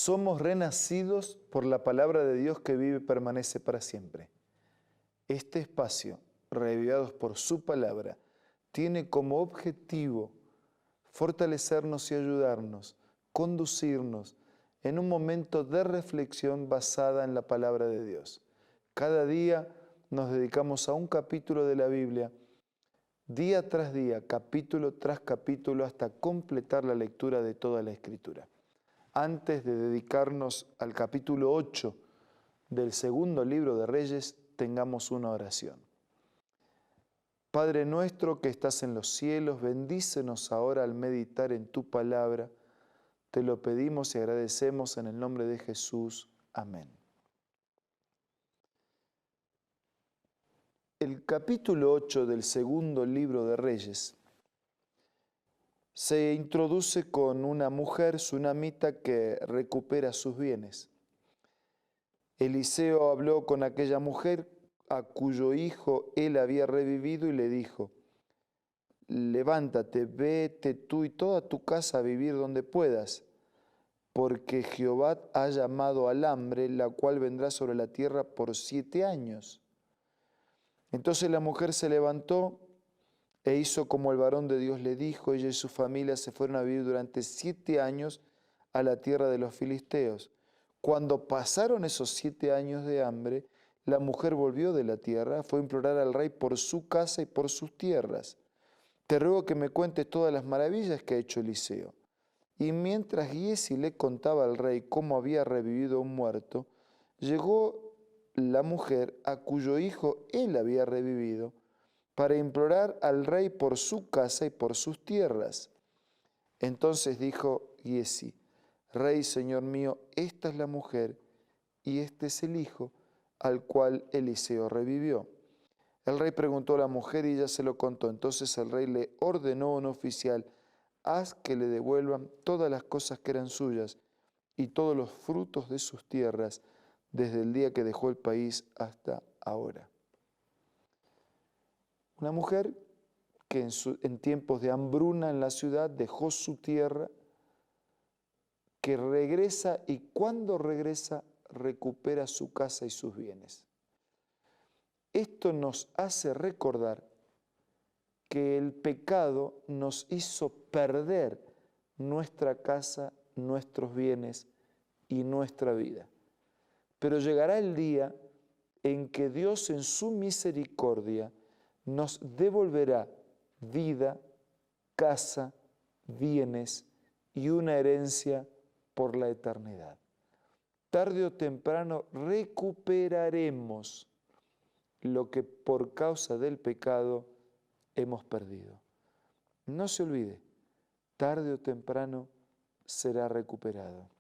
Somos renacidos por la palabra de Dios que vive y permanece para siempre. Este espacio, reavivados por su palabra, tiene como objetivo fortalecernos y ayudarnos, conducirnos en un momento de reflexión basada en la palabra de Dios. Cada día nos dedicamos a un capítulo de la Biblia, día tras día, capítulo tras capítulo, hasta completar la lectura de toda la Escritura. Antes de dedicarnos al capítulo 8 del segundo libro de Reyes, tengamos una oración. Padre nuestro que estás en los cielos, bendícenos ahora al meditar en tu palabra. Te lo pedimos y agradecemos en el nombre de Jesús. Amén. El capítulo 8 del segundo libro de Reyes se introduce con una mujer sunamita que recupera sus bienes. Eliseo habló con aquella mujer a cuyo hijo él había revivido y le dijo: levántate, vete tú y toda tu casa a vivir donde puedas, porque Jehová ha llamado al hambre, la cual vendrá sobre la tierra por 7 años. Entonces la mujer se levantó e hizo como el varón de Dios le dijo. Ella y su familia se fueron a vivir durante 7 años a la tierra de los filisteos. Cuando pasaron esos 7 años de hambre, la mujer volvió de la tierra, fue a implorar al rey por su casa y por sus tierras. Te ruego que me cuentes todas las maravillas que ha hecho Eliseo. Y mientras Giezi le contaba al rey cómo había revivido un muerto, llegó la mujer a cuyo hijo él había revivido, para implorar al rey por su casa y por sus tierras. Entonces dijo Giezi: Rey, señor mío, esta es la mujer y este es el hijo al cual Eliseo revivió. El rey preguntó a la mujer y ella se lo contó. Entonces el rey le ordenó a un oficial: haz que le devuelvan todas las cosas que eran suyas y todos los frutos de sus tierras desde el día que dejó el país hasta ahora. Una mujer que en tiempos de hambruna en la ciudad dejó su tierra, que regresa y cuando regresa recupera su casa y sus bienes. Esto nos hace recordar que el pecado nos hizo perder nuestra casa, nuestros bienes y nuestra vida. Pero llegará el día en que Dios en su misericordia nos devolverá vida, casa, bienes y una herencia por la eternidad. Tarde o temprano recuperaremos lo que por causa del pecado hemos perdido. No se olvide, tarde o temprano será recuperado.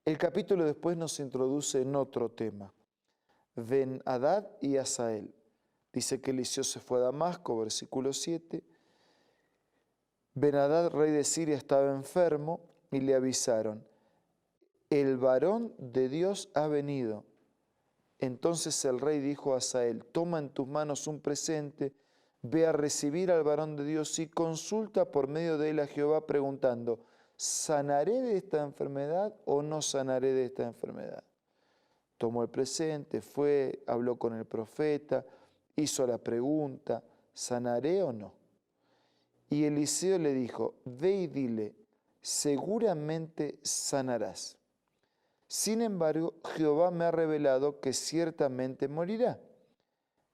El capítulo después nos introduce en otro tema, Ben-Hadad y Hazael. Dice que Eliseo se fue a Damasco, versículo 7. Ben-Hadad, rey de Siria, estaba enfermo y le avisaron: el varón de Dios ha venido. Entonces el rey dijo a Hazael: toma en tus manos un presente, ve a recibir al varón de Dios y consulta por medio de él a Jehová preguntando: ¿sanaré de esta enfermedad o no sanaré de esta enfermedad? Tomó el presente, fue, habló con el profeta, hizo la pregunta: ¿sanaré o no? Y Eliseo le dijo: ve y dile, seguramente sanarás. Sin embargo, Jehová me ha revelado que ciertamente morirá.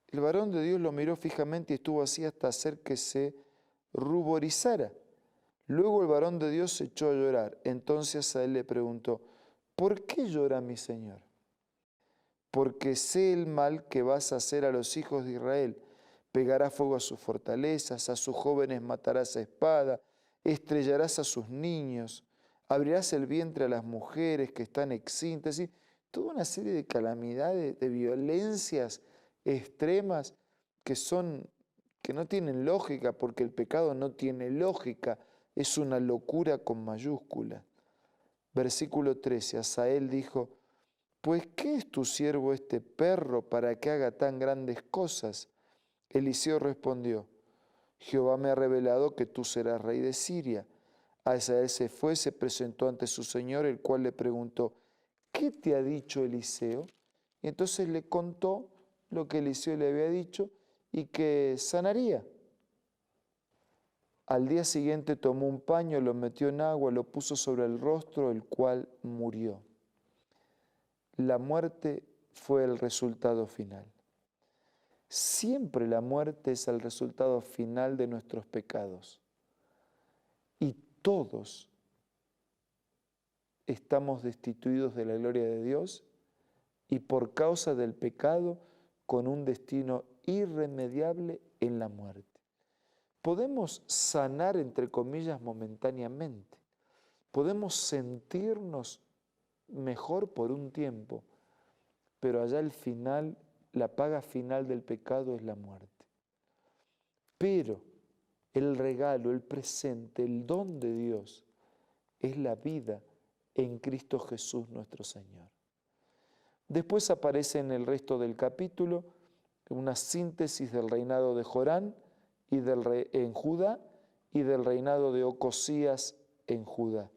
El varón de Dios lo miró fijamente y estuvo así hasta hacer que se ruborizara. Luego el varón de Dios se echó a llorar. Entonces a él le preguntó: ¿por qué llora mi señor? Porque sé el mal que vas a hacer a los hijos de Israel. Pegarás fuego a sus fortalezas, a sus jóvenes matarás a espada, estrellarás a sus niños, abrirás el vientre a las mujeres que están encintas. Es decir, toda una serie de calamidades, de violencias extremas que no tienen lógica, porque el pecado no tiene lógica, es una locura con mayúscula. Versículo 13, Hazael dijo: pues, ¿qué es tu siervo este perro para que haga tan grandes cosas? Eliseo respondió: Jehová me ha revelado que tú serás rey de Siria. Hazael se fue, se presentó ante su señor, el cual le preguntó, ¿qué te ha dicho Eliseo? Y entonces le contó lo que Eliseo le había dicho y que sanaría. Al día siguiente tomó un paño, lo metió en agua, lo puso sobre el rostro, el cual murió. La muerte fue el resultado final. Siempre la muerte es el resultado final de nuestros pecados. Y todos estamos destituidos de la gloria de Dios y por causa del pecado con un destino irremediable en la muerte. Podemos sanar, entre comillas, momentáneamente. Podemos sentirnos mejor por un tiempo, pero allá al final, la paga final del pecado es la muerte. Pero el regalo, el presente, el don de Dios es la vida en Cristo Jesús nuestro Señor. Después aparece en el resto del capítulo una síntesis del reinado de Jorán en Judá y del reinado de Ocosías en Judá.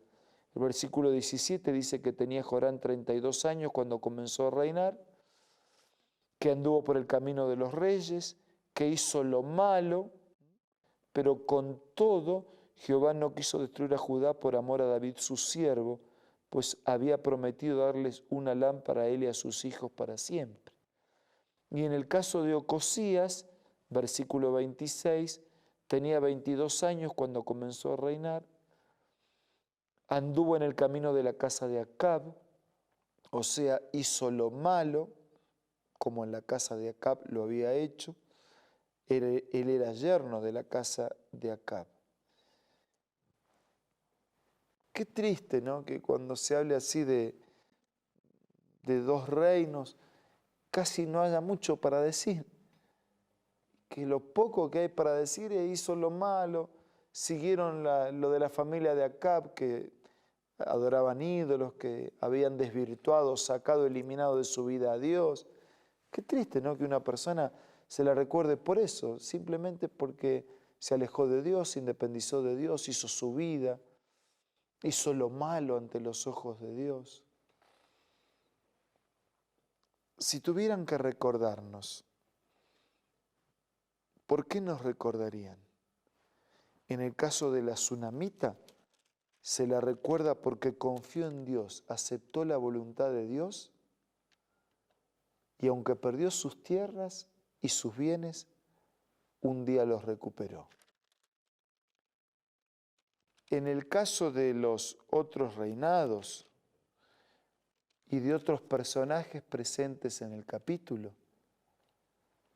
El versículo 17 dice que tenía Jorán 32 años cuando comenzó a reinar, que anduvo por el camino de los reyes, que hizo lo malo, pero con todo Jehová no quiso destruir a Judá por amor a David su siervo, pues había prometido darles una lámpara a él y a sus hijos para siempre. Y en el caso de Ocosías, versículo 26, tenía 22 años cuando comenzó a reinar, anduvo en el camino de la casa de Acab, o sea, hizo lo malo, como en la casa de Acab lo había hecho. Él era yerno de la casa de Acab. Qué triste, ¿no? Que cuando se hable así de dos reinos, casi no haya mucho para decir. Que lo poco que hay para decir hizo lo malo, siguieron lo de la familia de Acab, que adoraban ídolos, que habían desvirtuado, sacado, eliminado de su vida a Dios. Qué triste, ¿no? Que una persona se la recuerde por eso, simplemente porque se alejó de Dios, se independizó de Dios, hizo su vida, hizo lo malo ante los ojos de Dios. Si tuvieran que recordarnos, ¿por qué nos recordarían? En el caso de la tsunamita, se la recuerda porque confió en Dios, aceptó la voluntad de Dios y aunque perdió sus tierras y sus bienes, un día los recuperó. En el caso de los otros reinados y de otros personajes presentes en el capítulo,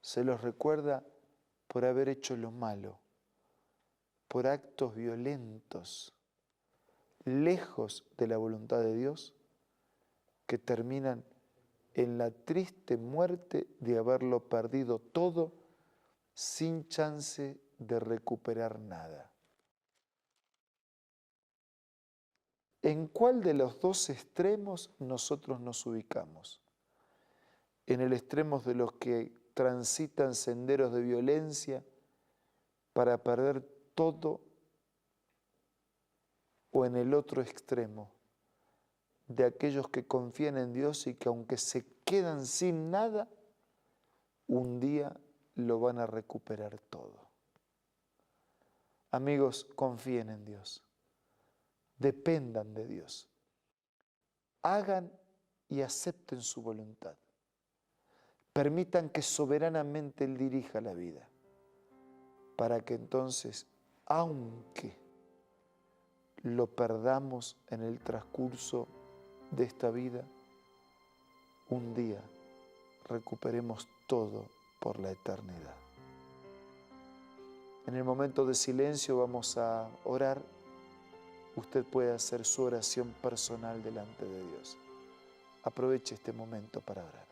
se los recuerda por haber hecho lo malo, por actos violentos, lejos de la voluntad de Dios, que terminan en la triste muerte de haberlo perdido todo sin chance de recuperar nada. ¿En cuál de los dos extremos nosotros nos ubicamos? ¿En el extremo de los que transitan senderos de violencia para perder todo? ¿O en el otro extremo de aquellos que confían en Dios y que aunque se quedan sin nada, un día lo van a recuperar todo? Amigos, confíen en Dios. Dependan de Dios. Hagan y acepten su voluntad. Permitan que soberanamente Él dirija la vida, para que entonces, aunque lo perdamos en el transcurso de esta vida, un día recuperemos todo por la eternidad. En el momento de silencio vamos a orar. Usted puede hacer su oración personal delante de Dios. Aproveche este momento para orar.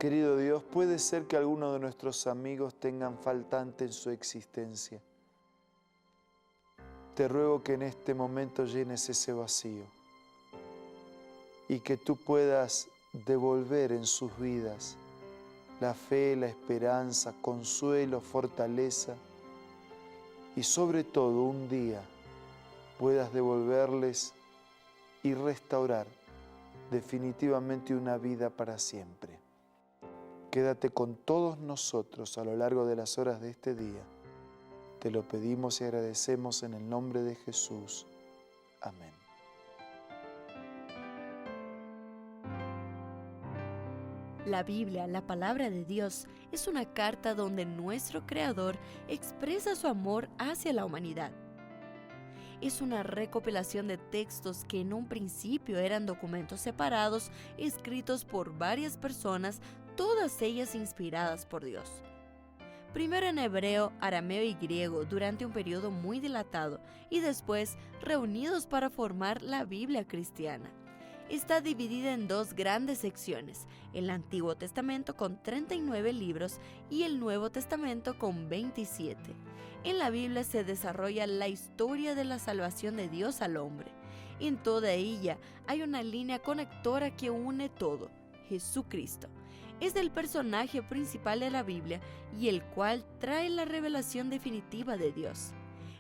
Querido Dios, puede ser que algunos de nuestros amigos tengan faltante en su existencia. Te ruego que en este momento llenes ese vacío y que tú puedas devolver en sus vidas la fe, la esperanza, consuelo, fortaleza y sobre todo un día puedas devolverles y restaurar definitivamente una vida para siempre. Quédate con todos nosotros a lo largo de las horas de este día. Te lo pedimos y agradecemos en el nombre de Jesús. Amén. La Biblia, la palabra de Dios, es una carta donde nuestro Creador expresa su amor hacia la humanidad. Es una recopilación de textos que en un principio eran documentos separados, escritos por varias personas, todas ellas inspiradas por Dios. Primero en hebreo, arameo y griego durante un periodo muy dilatado y después reunidos para formar la Biblia cristiana. Está dividida en dos grandes secciones, el Antiguo Testamento con 39 libros y el Nuevo Testamento con 27. En la Biblia se desarrolla la historia de la salvación de Dios al hombre. En toda ella hay una línea conectora que une todo, Jesucristo. Es el personaje principal de la Biblia y el cual trae la revelación definitiva de Dios.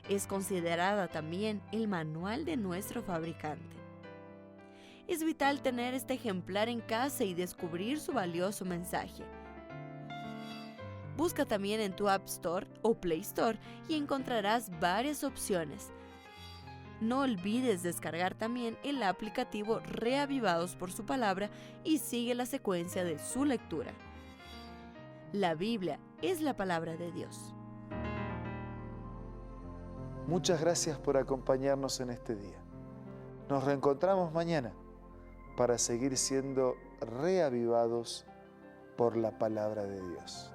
Es considerada también el manual de nuestro fabricante. Es vital tener este ejemplar en casa y descubrir su valioso mensaje. Busca también en tu App Store o Play Store y encontrarás varias opciones. No olvides descargar también el aplicativo Reavivados por su palabra y sigue la secuencia de su lectura. La Biblia es la palabra de Dios. Muchas gracias por acompañarnos en este día. Nos reencontramos mañana para seguir siendo reavivados por la palabra de Dios.